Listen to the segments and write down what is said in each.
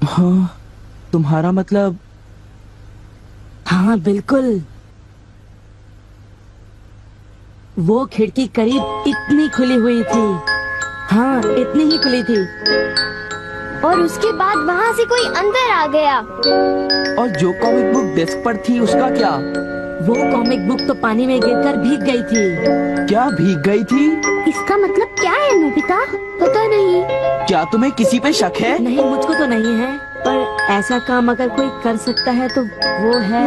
हाँ, तुम्हारा मतलब? हाँ बिल्कुल, वो खिड़की करीब इतनी खुली हुई थी। हाँ, इतनी ही खुली थी। और उसके बाद वहाँ से कोई अंदर आ गया। और जो कॉमिक बुक डेस्क पर थी उसका क्या? वो कॉमिक बुक तो पानी में गिरकर भीग गई थी। क्या भीग गई थी? इसका मतलब क्या है नोबिता? पता नहीं। क्या तुम्हें किसी पे शक है? नहीं, मुझको तो नहीं है, पर ऐसा काम अगर कोई कर सकता है तो वो है।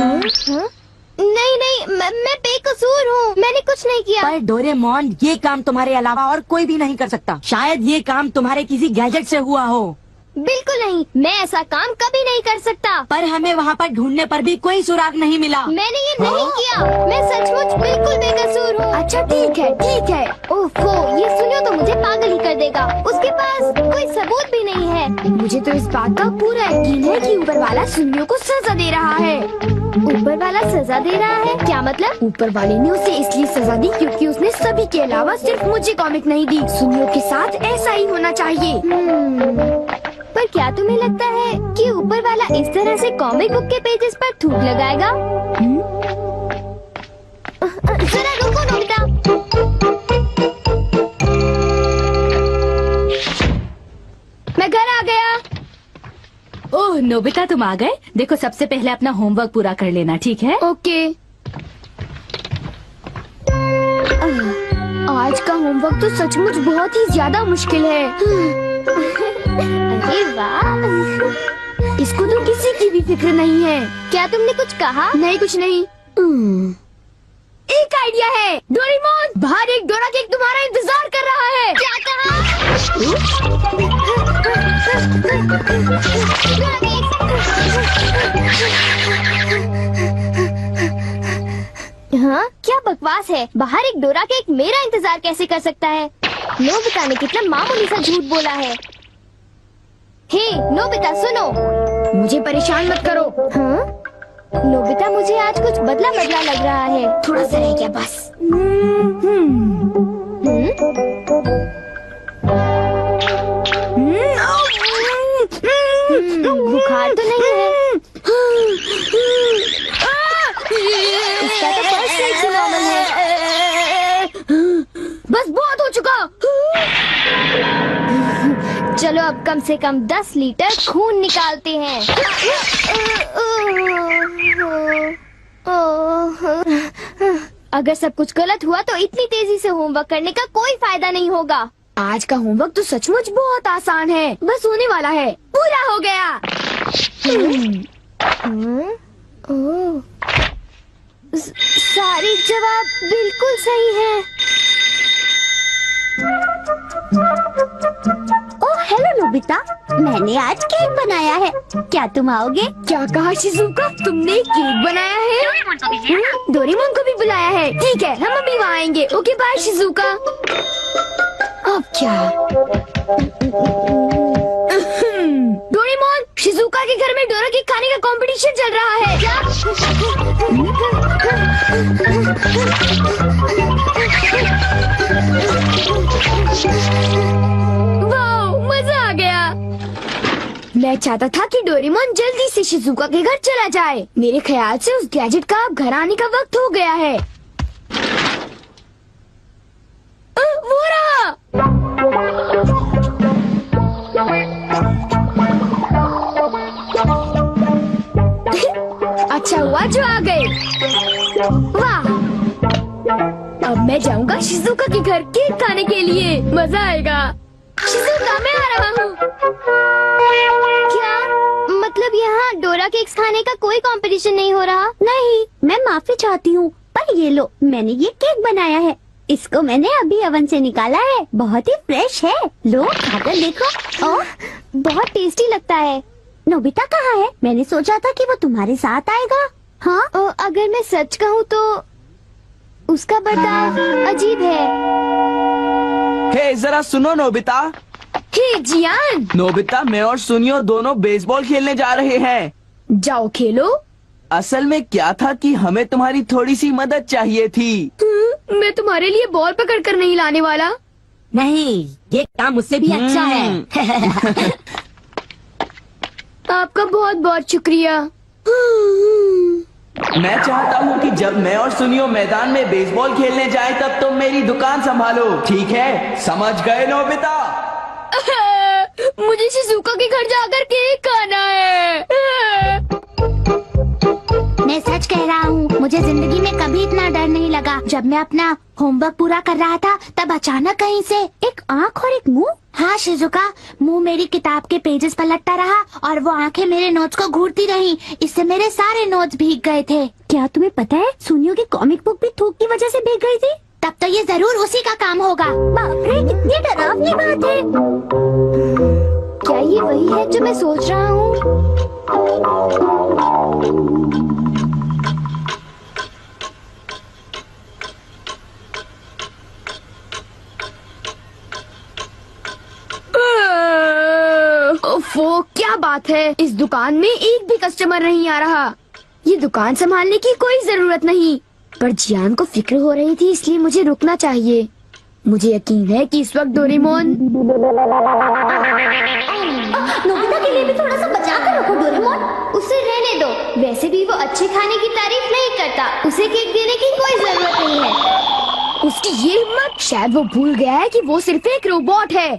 नहीं नहीं, मैं बेकसूर हूँ, मैंने कुछ नहीं किया। पर डोरेमोन, ये काम तुम्हारे अलावा और कोई भी नहीं कर सकता। शायद ये काम तुम्हारे किसी गैजेट से हुआ हो। बिल्कुल नहीं, मैं ऐसा काम कभी नहीं कर सकता। पर हमें वहाँ पर ढूंढने पर भी कोई सुराग नहीं मिला। मैंने ये नहीं किया, मैं सचमुच बिल्कुल बेकसूर हूँ। अच्छा ठीक है ठीक है। ओफो, ये सुनियो तो मुझे पागल ही कर देगा। उसके पास कोई सबूत भी नहीं है। मुझे तो इस बात का पूरा यकीन है कि ऊपर वाला सुनियो को सजा दे रहा है। ऊपर वाला सजा दे रहा है? क्या मतलब? ऊपर वाले ने उसे इसलिए सजा दी क्योंकि उसने सभी के अलावा सिर्फ मुझे कॉमिक नहीं दी। सुनियो के साथ ऐसा ही होना चाहिए। पर क्या तुम्हें लगता है कि ऊपर वाला इस तरह से कॉमिक बुक के पेजेस पर थूक लगाएगा? जरा रुको नोबिता। मैं घर आ गया। ओह नोबिता, तुम आ गए। देखो, सबसे पहले अपना होमवर्क पूरा कर लेना, ठीक है? ओके। आज का होमवर्क तो सचमुच बहुत ही ज्यादा मुश्किल है। अरे वाह, इसको तो किसी की भी फिक्र नहीं है। क्या तुमने कुछ कहा? नहीं, कुछ नहीं। एक आइडिया है। डोरेमोन, बाहर एक डोरा केक तुम्हारा इंतजार कर रहा है। क्या कहा? हाँ, क्या बकवास है। बाहर एक डोरा केक मेरा इंतजार कैसे कर सकता है? नोबिता ने कितना मामूली सा झूठ बोला है। हे नोबिता, सुनो, मुझे परेशान मत करो। हाँ? नोबिता, मुझे आज कुछ बदला बदला लग रहा है। थोड़ा सा रह गया बस। बुखार तो नहीं है? इसका तो फर्स्ट रेट से नॉर्मल है। बस बहुत हो चुका। चलो अब कम से कम 10 लीटर खून निकालते हैं। अगर सब कुछ गलत हुआ तो इतनी तेजी से होमवर्क करने का कोई फायदा नहीं होगा। आज का होमवर्क तो सचमुच बहुत आसान है, बस होने वाला है। पूरा हो गया। सारे जवाब बिल्कुल सही हैं। ओह हेलो नोबिता, मैंने आज केक बनाया है, क्या तुम आओगे? क्या कहा शिजुका? तुमने केक बनाया है? डोरेमोन को भी बुलाया है। ठीक है, हम अभी वहाँ आएंगे। Okay bye Shizuka. अब क्या? डोरेमोन, शिजुका के घर में डोरा केक खाने का कंपटीशन चल रहा है। क्या? वाओ, मजा आ गया। मैं चाहता था कि डोरेमोन जल्दी से शिजुका के घर चला जाए। मेरे ख्याल से उस गैजेट का अब घर आने का वक्त हो गया है। वो रहा। अच्छा हुआ जो आ गए। वाह, अब मैं जाऊंगा शिजुका के घर केक खाने के लिए। मजा आएगा। शिजुका, मैं आ रहा हूँ। क्या मतलब यहाँ डोरा केक्स खाने का कोई कंपटीशन नहीं हो रहा? नहीं, मैं माफी चाहती हूँ, पर ये लो, मैंने ये केक बनाया है। इसको मैंने अभी ओवन से निकाला है, बहुत ही फ्रेश है। लो खाकर देखो। ओह, बहुत टेस्टी लगता है। नोबिता कहाँ है? मैंने सोचा था कि वो तुम्हारे साथ आएगा। हाँ, अगर मैं सच कहूँ तो उसका बर्ताव अजीब है। हे जरा सुनो नोबिता। हे जियान। नोबिता, मैं और सुनियो दोनों बेसबॉल खेलने जा रहे हैं। जाओ खेलो। असल में क्या था कि हमें तुम्हारी थोड़ी सी मदद चाहिए थी। मैं तुम्हारे लिए बॉल पकड़ कर नहीं लाने वाला। नहीं, ये काम मुझसे भी अच्छा है। आपका बहुत बहुत शुक्रिया। मैं चाहता हूँ कि जब मैं और सुनियो मैदान में बेसबॉल खेलने जाएं तब तुम मेरी दुकान संभालो, ठीक है? समझ गए नोबिता? मुझे शिजुका के घर जाकर केक खाना है। मैं सच कह रहा हूँ, मुझे जिंदगी में कभी इतना डर नहीं लगा। जब मैं अपना होमवर्क पूरा कर रहा था तब अचानक कहीं से एक आँख और एक मुंह। हाँ शिजुका, मुंह मेरी किताब के पेजेस पलटता रहा और वो आंखें मेरे नोट्स को घूरती रहीं। इससे मेरे सारे नोट्स भीग गए थे। क्या तुम्हें पता है, सुनियो की कॉमिक बुक भी थूक की वजह से भीग गई थी? तब तो ये जरूर उसी का काम होगा। बाप रे, कितनी डरावनी बात है। क्या ये वही है जो मैं सोच रहा हूँ? ओफो, क्या बात है, इस दुकान में एक भी कस्टमर नहीं आ रहा। ये दुकान संभालने की कोई जरूरत नहीं, पर जियान को फिक्र हो रही थी, इसलिए मुझे रुकना चाहिए। मुझे यकीन है कि इस वक्त डोरेमोन। नोबिता के लिए भी थोड़ा सा बचा कर रखो डोरेमोन। उसे रहने दो, वैसे भी वो अच्छे खाने की तारीफ नहीं करता। उसे केक देने की कोई जरूरत नहीं है। उसकी ये हिम्मत, शायद वो भूल गया है कि वो सिर्फ एक रोबोट है।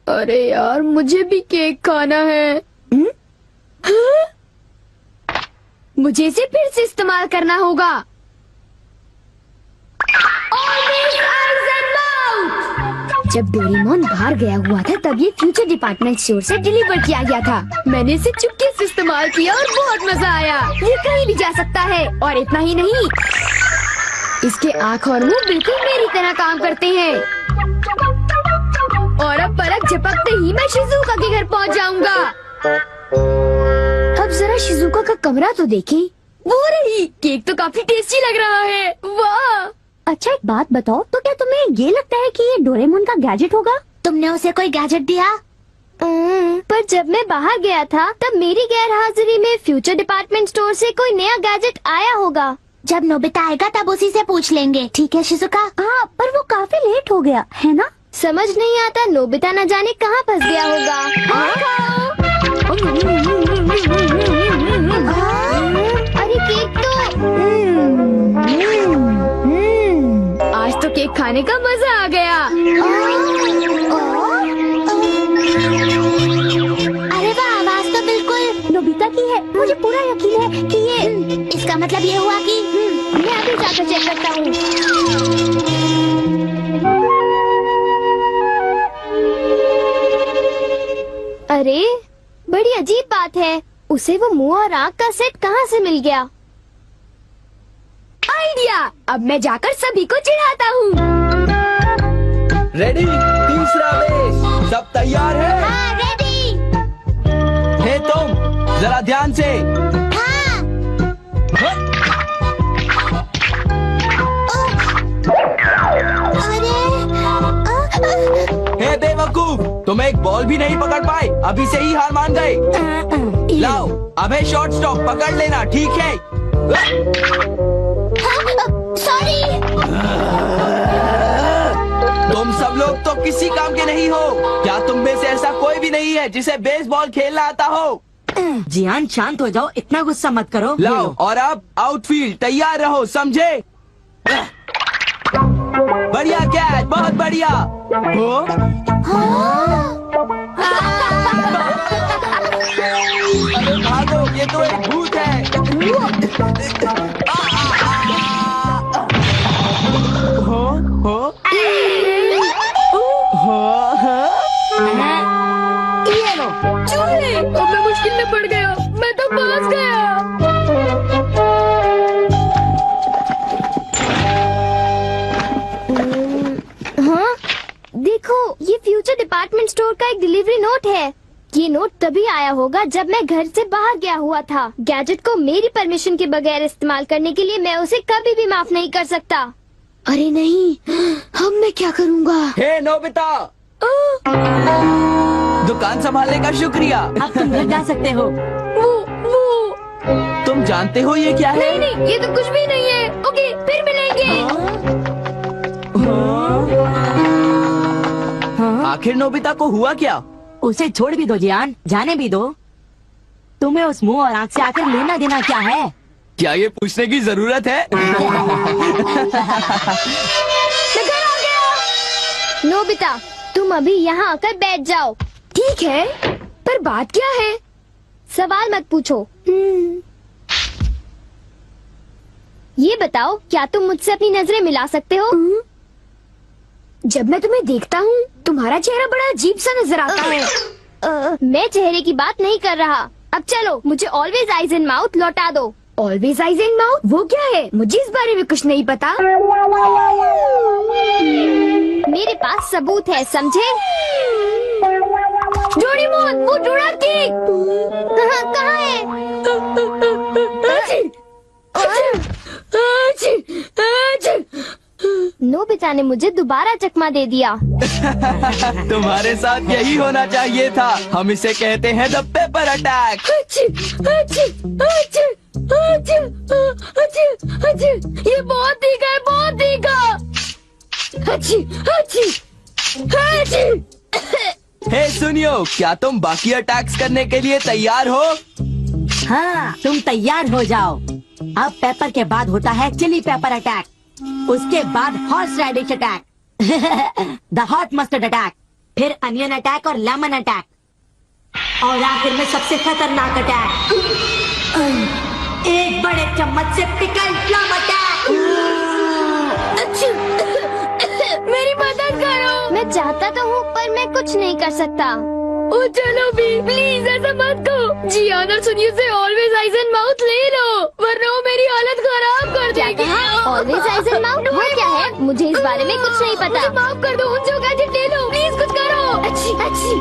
अरे यार, मुझे भी केक खाना है। हाँ? मुझे इसे फिर से इस्तेमाल करना होगा। जब डोरेमोन बाहर गया हुआ था तब ये फ्यूचर डिपार्टमेंट स्टोर से डिलीवर किया गया था। मैंने इसे चुपके से इस्तेमाल किया और बहुत मजा आया। ये कहीं भी जा सकता है, और इतना ही नहीं, इसके आँख और मुंह बिल्कुल मेरी तरह काम करते हैं। और अब पलक झपकते ही मैं शिजुका के घर पहुंच जाऊंगा। अब जरा शिजुका का कमरा तो देखें। वो रही, केक तो काफी टेस्टी लग रहा है। वाह! अच्छा एक बात बताओ, तो क्या तुम्हें ये लगता है कि ये डोरेमोन का गैजेट होगा? तुमने उसे कोई गैजेट दिया? पर जब मैं बाहर गया था तब मेरी गैरहाजिरी में फ्यूचर डिपार्टमेंट स्टोर से कोई नया गैजेट आया होगा। जब नोबिता आएगा तब उसी से पूछ लेंगे, ठीक है शिजुका? हाँ, पर वो काफी लेट हो गया है ना? समझ नहीं आता, नोबिता न जाने कहाँ फंस गया होगा। अरे केक तो आज तो केक खाने का मजा आ गया। अरे वाह, आवाज तो बिल्कुल नोबिता की है। मुझे पूरा यकीन है कि ये, इसका मतलब ये हुआ कि मैं अभी जाकर चेक करता हूँ। अरे, बड़ी अजीब बात है, उसे वो मुंह और आँख का सेट कहाँ से मिल गया? आइडिया! अब मैं जाकर सभी को चिढ़ाता हूँ। रेडी? तीसरा बेस, सब तैयार है? हाँ, रेडी। हे तुम, जरा ध्यान से। हे बेवकूफ, तुम एक बॉल भी नहीं पकड़ पाए, अभी से ही हार मान गए। लाओ, अबे शॉर्ट स्टॉप पकड़ लेना, ठीक है? सॉरी। तुम सब लोग तो किसी काम के नहीं हो। क्या तुम में से ऐसा कोई भी नहीं है जिसे बेसबॉल खेलना आता हो? जियान शांत हो जाओ, इतना गुस्सा मत करो। लाओ, और अब आउटफील्ड तैयार रहो, समझे? बढ़िया कैच, बहुत बढ़िया। हो? अरे भागो, ये तो एक भूत है। हो? हो? ये लो। चूहे! अब मैं मुश्किल में पड़ गया, मैं तो फंस गया। हाँ, देखो, ये फ्यूचर डिपार्टमेंट स्टोर का एक डिलीवरी नोट है। ये नोट तभी आया होगा जब मैं घर से बाहर गया हुआ था। गैजेट को मेरी परमिशन के बगैर इस्तेमाल करने के लिए मैं उसे कभी भी माफ नहीं कर सकता। अरे नहीं, अब मैं क्या करूँगा? हे नोबिता, दुकान संभालने का शुक्रिया। अब तुम घर जा सकते हो। वो तुम जानते हो ये क्या है? नहीं नहीं, ये तो कुछ भी नहीं है। ओके, फिर मिलेंगे। आखिर नोबिता को हुआ क्या? उसे छोड़ भी दो जियान, जाने भी दो। तुम्हें उस मुंह और आँख से आकर लेना देना क्या है? क्या ये पूछने की जरूरत है? नोबिता, तुम अभी यहाँ आकर बैठ जाओ। ठीक है, पर बात क्या है? सवाल मत पूछो। ये बताओ, क्या तुम मुझसे अपनी नजरें मिला सकते हो? जब मैं तुम्हें देखता हूँ, तुम्हारा चेहरा बड़ा अजीब सा नजर आता है। मैं चेहरे की बात नहीं कर रहा। अब चलो, मुझे ऑलवेज आइज इन माउथ लौटा दो। Always eyes in mouth? वो क्या है? मुझे इस बारे में कुछ नहीं पता। मेरे पास सबूत है, समझे? डोरेमोन, वो डोराकी कहाँ है? नोबिता ने मुझे दोबारा चकमा दे दिया। तुम्हारे साथ यही होना चाहिए था। हम इसे कहते हैं द पेपर अटैक। ये बहुत तीखा है, बहुत तीखा। हे सुनियो, क्या तुम बाकी अटैक्स करने के लिए तैयार हो? हाँ, तुम तैयार हो जाओ। अब पेपर के बाद होता है चिली पेपर अटैक, उसके बाद horseradish attack, the hot mustard attack, फिर अनियन अटैक और लेमन अटैक, और आखिर में सबसे खतरनाक अटैक, एक बड़े चम्मच से पिकल प्लम अटैक। मेरी मदद करो। मैं चाहता तो हूँ, पर मैं कुछ नहीं कर सकता। ओ चलो भी, प्लीज ऐसा मत करो। जी ऑनर सुनिए से ऑलवेज आइज एंड माउथ ले लो, वरना वो मेरी हालत खराब कर देगी। ऑलवेज आइज एंड माउथ वो क्या है? मुझे इस बारे में कुछ नहीं पता। मुझे माफ कर दो, उन जो गैजेट ले लो, प्लीज कुछ करो। अच्छी अच्छी